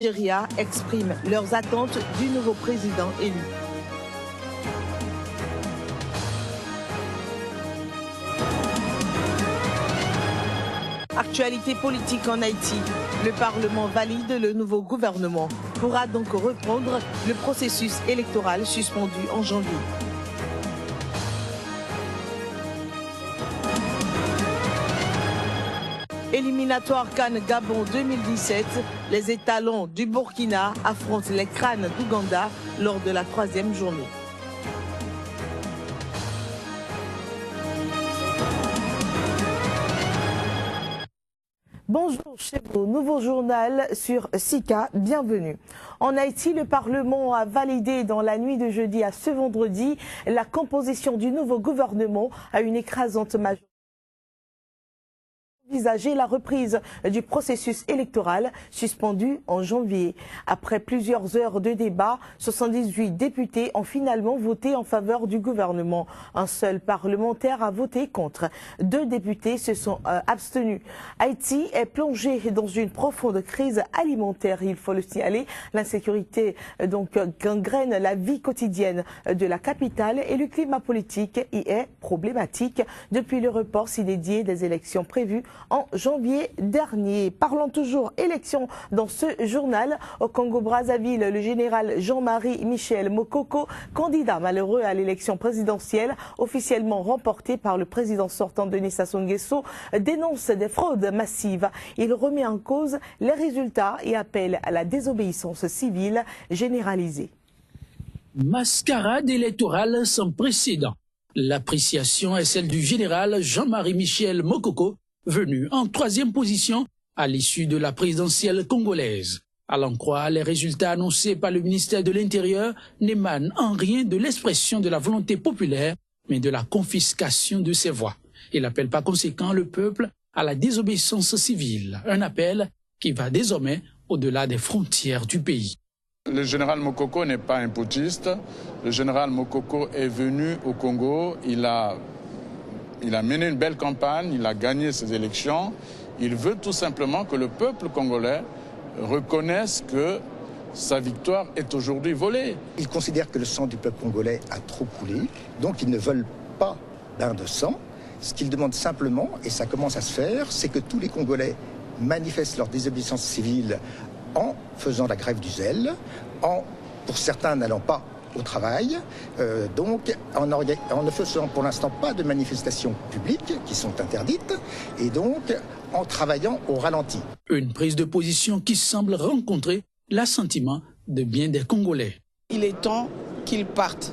Nigeria expriment leurs attentes du nouveau président élu. Actualité politique en Haïti. Le Parlement valide le nouveau gouvernement. Pourra donc reprendre le processus électoral suspendu en janvier. Éliminatoire CAN Gabon 2017, les étalons du Burkina affrontent les crânes d'Ouganda lors de la 3e journée. Bonjour chez vous, nouveau journal sur Sika, bienvenue. En Haïti, le Parlement a validé dans la nuit de jeudi à ce vendredi la composition du nouveau gouvernement à une écrasante majorité. Envisager la reprise du processus électoral suspendu en janvier. Après plusieurs heures de débat, 78 députés ont finalement voté en faveur du gouvernement. Un seul parlementaire a voté contre. 2 députés se sont abstenus. Haïti est plongé dans une profonde crise alimentaire, il faut le signaler. L'insécurité gangrène la vie quotidienne de la capitale et le climat politique y est problématique depuis le report s'inédit des élections prévues en janvier dernier. Parlons toujours élections dans ce journal. Au Congo-Brazzaville, le général Jean-Marie Michel Mokoko, candidat malheureux à l'élection présidentielle officiellement remportée par le président sortant Denis Sassou Nguesso, dénonce des fraudes massives. Il remet en cause les résultats et appelle à la désobéissance civile généralisée. Mascarade électorale sans précédent. L'appréciation est celle du général Jean-Marie Michel Mokoko, venu en 3e position à l'issue de la présidentielle congolaise. À l'en croire, les résultats annoncés par le ministère de l'Intérieur n'émanent en rien de l'expression de la volonté populaire, mais de la confiscation de ses voix. Il appelle par conséquent le peuple à la désobéissance civile, un appel qui va désormais au-delà des frontières du pays. Le général Mokoko n'est pas un putschiste. Le général Mokoko est venu au Congo, il a mené une belle campagne, il a gagné ses élections. Il veut tout simplement que le peuple congolais reconnaisse que sa victoire est aujourd'hui volée. Ils considèrent que le sang du peuple congolais a trop coulé, donc ils ne veulent pas bain de sang. Ce qu'ils demandent simplement, et ça commence à se faire, c'est que tous les Congolais manifestent leur désobéissance civile en faisant la grève du zèle, pour certains n'allant pas au travail, donc en ne faisant pour l'instant pas de manifestations publiques qui sont interdites, et donc en travaillant au ralenti. Une prise de position qui semble rencontrer l'assentiment de bien des Congolais. Il est temps qu'il parte,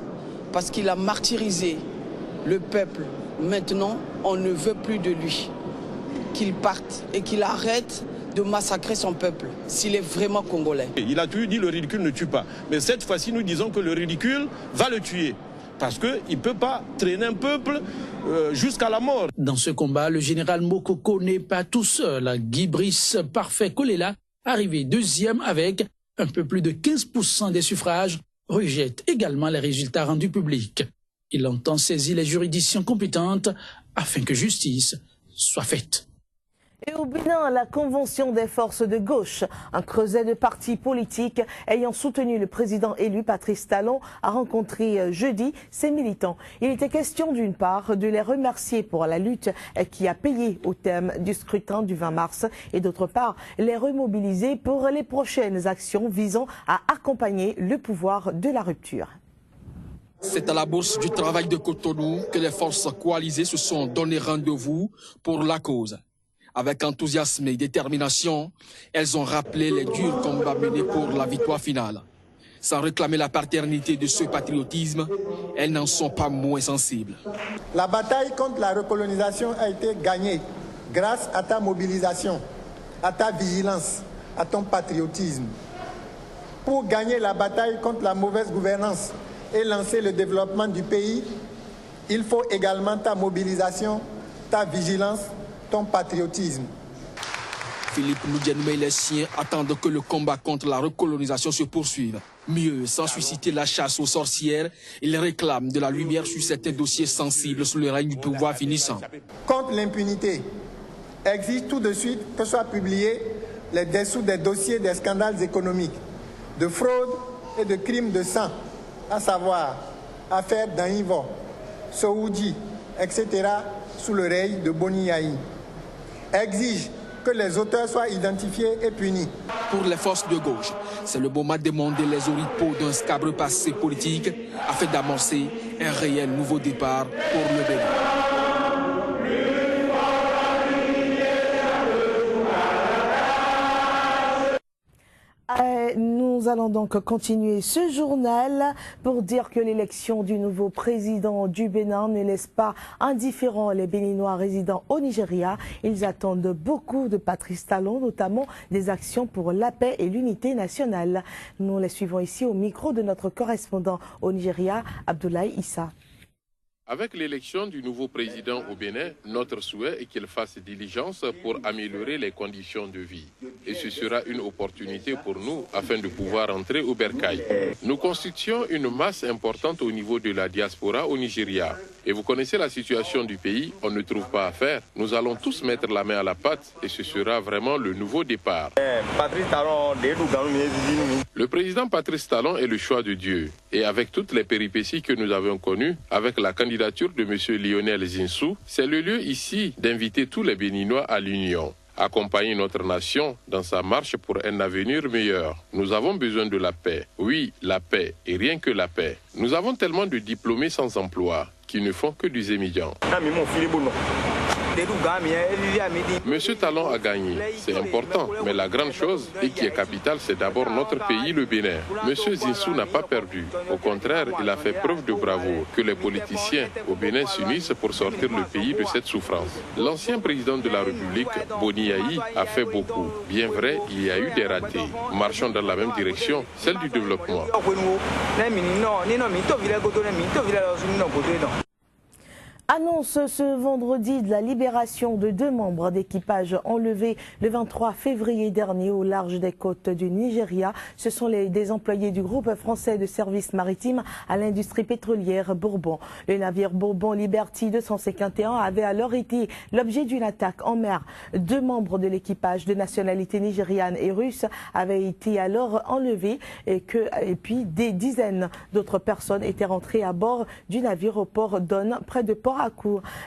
parce qu'il a martyrisé le peuple. Maintenant, on ne veut plus de lui. Qu'il parte et qu'il arrête de massacrer son peuple, s'il est vraiment congolais. Il a toujours dit le ridicule ne tue pas. Mais cette fois-ci, nous disons que le ridicule va le tuer. Parce qu'il ne peut pas traîner un peuple jusqu'à la mort. Dans ce combat, le général Mokoko n'est pas tout seul. Guy Brice Parfait Kolela, arrivé 2e avec un peu plus de 15% des suffrages, rejette également les résultats rendus publics. Il entend saisir les juridictions compétentes afin que justice soit faite. Et au Bénin, la convention des forces de gauche, un creuset de partis politiques ayant soutenu le président élu Patrice Talon, a rencontré jeudi ses militants. Il était question d'une part de les remercier pour la lutte qui a payé au terme du scrutin du 20 mars et d'autre part les remobiliser pour les prochaines actions visant à accompagner le pouvoir de la rupture. C'est à la bourse du travail de Cotonou que les forces coalisées se sont donné rendez-vous pour la cause. Avec enthousiasme et détermination, elles ont rappelé les durs combats menés pour la victoire finale. Sans réclamer la paternité de ce patriotisme, elles n'en sont pas moins sensibles. La bataille contre la recolonisation a été gagnée grâce à ta mobilisation, à ta vigilance, à ton patriotisme. Pour gagner la bataille contre la mauvaise gouvernance et lancer le développement du pays, il faut également ta mobilisation, ta vigilance, ton patriotisme. Philippe Noudianou et les siens attendent que le combat contre la recolonisation se poursuive. Mieux, sans susciter la chasse aux sorcières, ils réclament de la lumière sur certains dossiers sensibles sous le règne du pouvoir finissant. Contre l'impunité, exige tout de suite que soit publié les dessous des dossiers des scandales économiques, de fraude et de crimes de sang, à savoir affaire d'Anivor, Sowoudi, etc., sous le règne de Boni Yayi, exige que les auteurs soient identifiés et punis. Pour les forces de gauche, c'est le moment de demander les oripeaux d'un scabreux passé politique afin d'amorcer un réel nouveau départ pour le Bénin. Nous allons donc continuer ce journal pour dire que l'élection du nouveau président du Bénin ne laisse pas indifférents les Béninois résidant au Nigeria. Ils attendent beaucoup de Patrice Talon, notamment des actions pour la paix et l'unité nationale. Nous les suivons ici au micro de notre correspondant au Nigeria, Abdoulaye Issa. Avec l'élection du nouveau président au Bénin, notre souhait est qu'il fasse diligence pour améliorer les conditions de vie. Et ce sera une opportunité pour nous afin de pouvoir entrer au bercail. Nous constituons une masse importante au niveau de la diaspora au Nigeria. Et vous connaissez la situation du pays, on ne trouve pas à faire. Nous allons tous mettre la main à la pâte et ce sera vraiment le nouveau départ. Le président Patrice Talon est le choix de Dieu. Et avec toutes les péripéties que nous avons connues, avec la candidature de M. Lionel Zinsou, c'est le lieu ici d'inviter tous les Béninois à l'union. Accompagner notre nation dans sa marche pour un avenir meilleur. Nous avons besoin de la paix. Oui, la paix, et rien que la paix. Nous avons tellement de diplômés sans emploi qui ne font que du zémidjan. Monsieur Talon a gagné, c'est important, mais la grande chose et qui est capitale, c'est d'abord notre pays, le Bénin. Monsieur Zinsou n'a pas perdu. Au contraire, il a fait preuve de bravoure. Que les politiciens au Bénin s'unissent pour sortir le pays de cette souffrance. L'ancien président de la République, Boni Yayi, a fait beaucoup. Bien vrai, il y a eu des ratés. Marchons dans la même direction, celle du développement. Annonce ce vendredi de la libération de 2 membres d'équipage enlevés le 23 février dernier au large des côtes du Nigeria. Ce sont des employés du groupe français de services maritimes à l'industrie pétrolière Bourbon. Le navire Bourbon Liberty 251 avait alors été l'objet d'une attaque en mer. 2 membres de l'équipage de nationalité nigériane et russe avaient été alors enlevés et puis des dizaines d'autres personnes étaient rentrées à bord du navire au port d'Onne près de Port-Harcourt.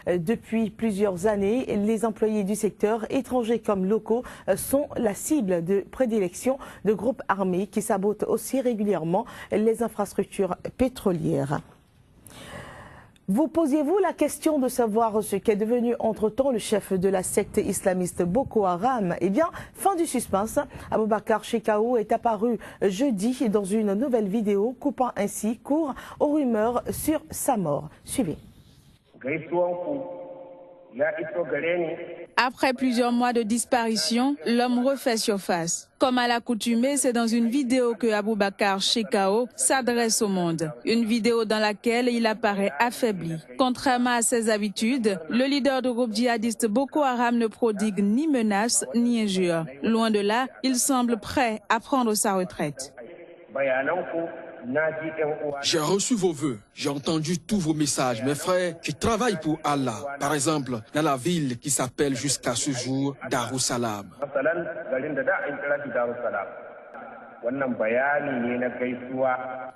Depuis plusieurs années, les employés du secteur, étrangers comme locaux, sont la cible de prédilection de groupes armés qui sabotent aussi régulièrement les infrastructures pétrolières. Vous posiez-vous la question de savoir ce qu'est devenu entre-temps le chef de la secte islamiste Boko Haram? Eh bien, fin du suspense, Aboubacar Shekau est apparu jeudi dans une nouvelle vidéo coupant ainsi court aux rumeurs sur sa mort. Suivez. Après plusieurs mois de disparition, l'homme refait surface. Comme à l'accoutumée, c'est dans une vidéo que Aboubacar Shekau s'adresse au monde. Une vidéo dans laquelle il apparaît affaibli. Contrairement à ses habitudes, le leader du groupe djihadiste Boko Haram ne prodigue ni menaces ni injures. Loin de là, il semble prêt à prendre sa retraite. J'ai reçu vos vœux, j'ai entendu tous vos messages. Mes frères, je travaille pour Allah. Par exemple, dans la ville qui s'appelle jusqu'à ce jour Darussalam.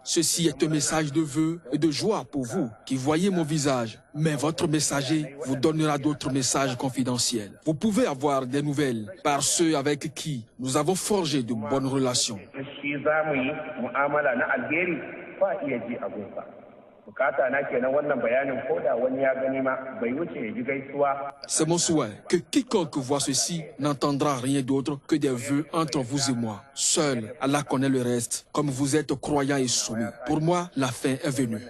Ceci est un message de vœux et de joie pour vous qui voyez mon visage. Mais votre messager vous donnera d'autres messages confidentiels. Vous pouvez avoir des nouvelles par ceux avec qui nous avons forgé de bonnes relations. C'est mon souhait que quiconque voit ceci n'entendra rien d'autre que des vœux entre vous et moi. Seul Allah connaît le reste, comme vous êtes croyants et soumis. Pour moi, la fin est venue.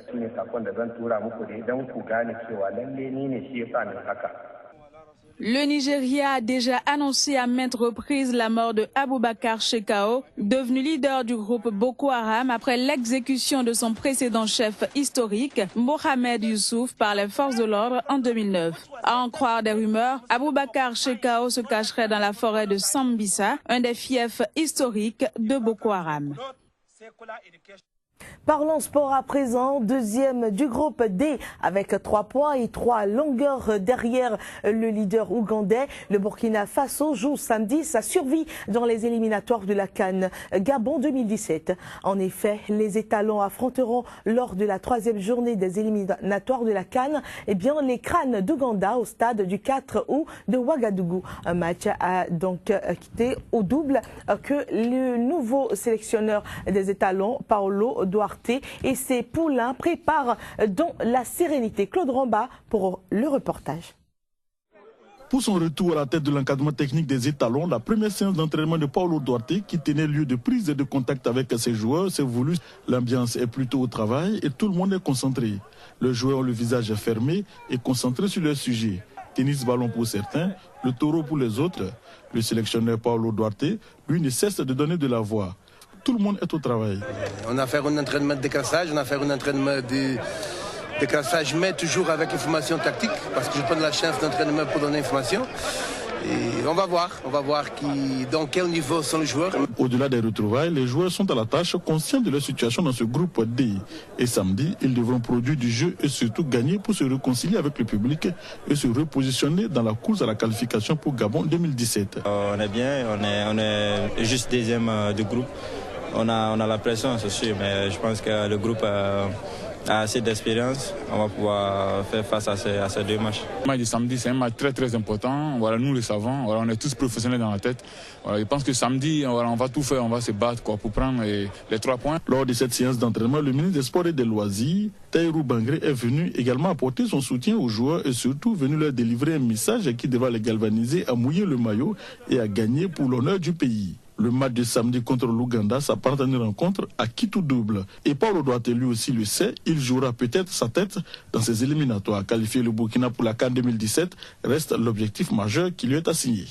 Le Nigeria a déjà annoncé à maintes reprises la mort de Aboubacar Shekau, devenu leader du groupe Boko Haram après l'exécution de son précédent chef historique, Mohamed Youssouf, par les forces de l'ordre en 2009. À en croire des rumeurs, Aboubacar Shekau se cacherait dans la forêt de Sambisa, un des fiefs historiques de Boko Haram. Parlons sport à présent, deuxième du groupe D avec 3 points et 3 longueurs derrière le leader ougandais. Le Burkina Faso joue samedi sa survie dans les éliminatoires de la CAN Gabon 2017. En effet, les étalons affronteront lors de la 3e journée des éliminatoires de la CAN les crânes d'Ouganda au stade du 4 août de Ouagadougou. Un match a donc quitté au double que le nouveau sélectionneur des étalons, Paolo Duarte, et ses poulains préparent dans la sérénité. Claude Romba pour le reportage. Pour son retour à la tête de l'encadrement technique des étalons, la première séance d'entraînement de Paolo Duarte, qui tenait lieu de prise et de contact avec ses joueurs, s'est voulu. L'ambiance est plutôt au travail et tout le monde est concentré. Les joueurs ont le visage fermé et concentrés sur leur sujet. Tennis-ballon pour certains, le taureau pour les autres. Le sélectionneur Paolo Duarte, lui, ne cesse de donner de la voix. Tout le monde est au travail. On a fait un entraînement de décrassage, on a fait un entraînement de décrassage, mais toujours avec information tactique, parce que je prends la chance d'entraînement pour donner information. Et on va voir dans quel niveau sont les joueurs. Au-delà des retrouvailles, les joueurs sont à la tâche, conscients de leur situation dans ce groupe D. Et samedi, ils devront produire du jeu et surtout gagner pour se réconcilier avec le public et se repositionner dans la course à la qualification pour Gabon 2017. On est bien, on est juste deuxième du groupe. On a la pression, c'est sûr, mais je pense que le groupe a assez d'expérience. On va pouvoir faire face à ces deux matchs. Le match de samedi, c'est un match très important. Voilà, nous le savons. Voilà, on est tous professionnels dans la tête. Voilà, je pense que samedi, on va tout faire, on va se battre pour prendre les 3 points. Lors de cette séance d'entraînement, le ministre des Sports et des Loisirs, Taïrou Bangré, est venu également apporter son soutien aux joueurs et surtout venu leur délivrer un message qui devra les galvaniser à mouiller le maillot et à gagner pour l'honneur du pays. Le match de samedi contre l'Ouganda s'apparente à une rencontre à qui tout double. Et Paolo Duarte lui aussi le sait, il jouera peut-être sa tête dans ces éliminatoires. Qualifier le Burkina pour la CAN 2017 reste l'objectif majeur qui lui est assigné.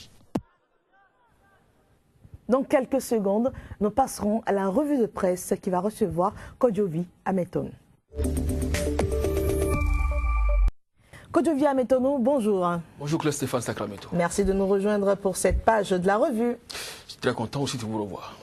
Dans quelques secondes, nous passerons à la revue de presse qui va recevoir Kodjovi Ameton. Kodjovi Ameton, bonjour. Bonjour Claire Stéphane Sacramento. Merci de nous rejoindre pour cette page de la revue. Je suis très content aussi de vous revoir.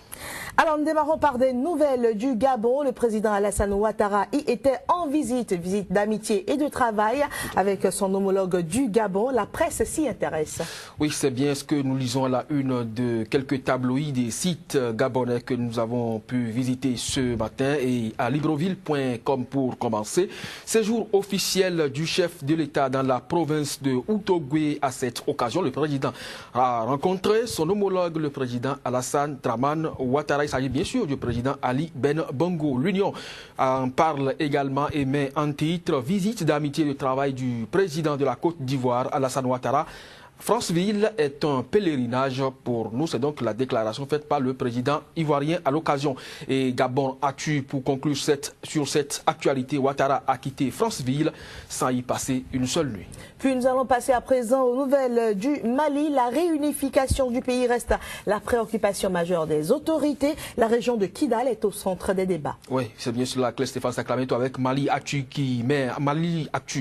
Alors, nous démarrons par des nouvelles du Gabon. Le président Alassane Ouattara y était en visite d'amitié et de travail avec son homologue du Gabon. La presse s'y intéresse. Oui, c'est bien ce que nous lisons à la une de quelques tabloïds des sites gabonais que nous avons pu visiter ce matin. Et à Libreville.com pour commencer, séjour officiel du chef de l'État dans la province de Outaougué. À cette occasion, le président a rencontré son homologue, le président Alassane Dramane Ouattara. Il s'agit bien sûr du président Ali Ben Bongo. L'Union en parle également et met en titre « Visite d'amitié et de travail du président de la Côte d'Ivoire, Alassane Ouattara ». Franceville est un pèlerinage pour nous. C'est donc la déclaration faite par le président ivoirien à l'occasion. Et Gabon Actu, pour conclure sur cette actualité, Ouattara a quitté Franceville sans y passer une seule nuit. Puis nous allons passer à présent aux nouvelles du Mali. La réunification du pays reste la préoccupation majeure des autorités. La région de Kidal est au centre des débats. Oui, c'est bien sûr la Claire Stéphane Sacramento avec Mali Actu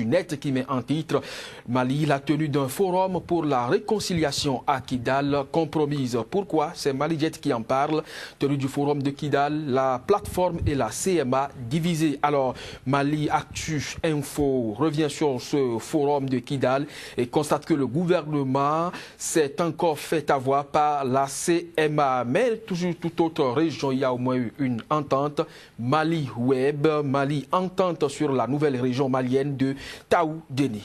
Net qui met en titre Mali, la tenue d'un forum pour la réconciliation à Kidal compromise. Pourquoi? C'est Malijet qui en parle. Tenue du forum de Kidal, la plateforme et la CMA divisées. Alors, Mali Actu Info revient sur ce forum de Kidal et constate que le gouvernement s'est encore fait avoir par la CMA. Mais toujours toute autre région, il y a au moins eu une entente. Mali Web, Mali entente sur la nouvelle région malienne de Taou-Deni.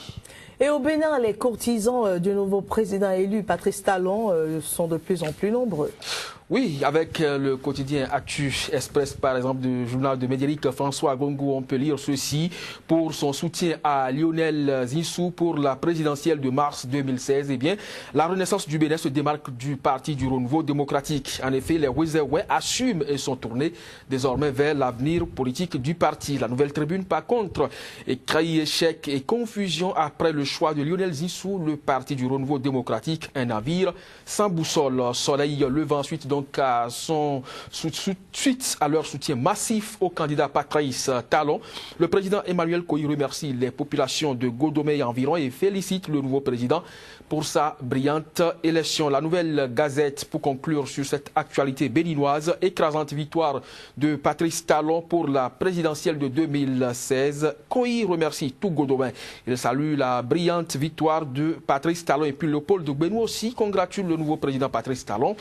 Et au Bénin, les courtisans du nouveau président élu, Patrice Talon, sont de plus en plus nombreux. Oui, avec le quotidien Actu Express, par exemple, du journal de Médéric François Gongo, on peut lire ceci pour son soutien à Lionel Zinsou pour la présidentielle de mars 2016. Eh bien, la renaissance du Bénin se démarque du parti du renouveau démocratique. En effet, les Ouézouais assument et sont tournés désormais vers l'avenir politique du parti. La Nouvelle Tribune, par contre, écrit échec et confusion après le choix de Lionel Zinsou, le parti du renouveau démocratique, un navire sans boussole. Soleil levant ensuite donc donc suite à leur soutien massif au candidat Patrice Talon. Le président Emmanuel Kohi remercie les populations de Godomé et environ et félicite le nouveau président pour sa brillante élection. La Nouvelle Gazette, pour conclure sur cette actualité béninoise, écrasante victoire de Patrice Talon pour la présidentielle de 2016. Kohi remercie tout Godomé. Il salue la brillante victoire de Patrice Talon et puis Léopold Gbénou aussi congratule le nouveau président Patrice Talon.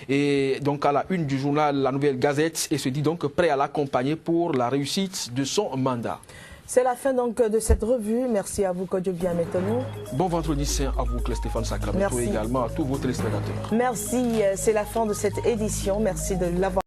Et donc à la une du journal La Nouvelle Gazette et se dit donc prêt à l'accompagner pour la réussite de son mandat. C'est la fin donc de cette revue. Merci à vous, Kodjo Biamétonou. Bon vendredi saint à vous, Stéphane Sacramento, et également à tous vos téléspectateurs. Merci, c'est la fin de cette édition. Merci de l'avoir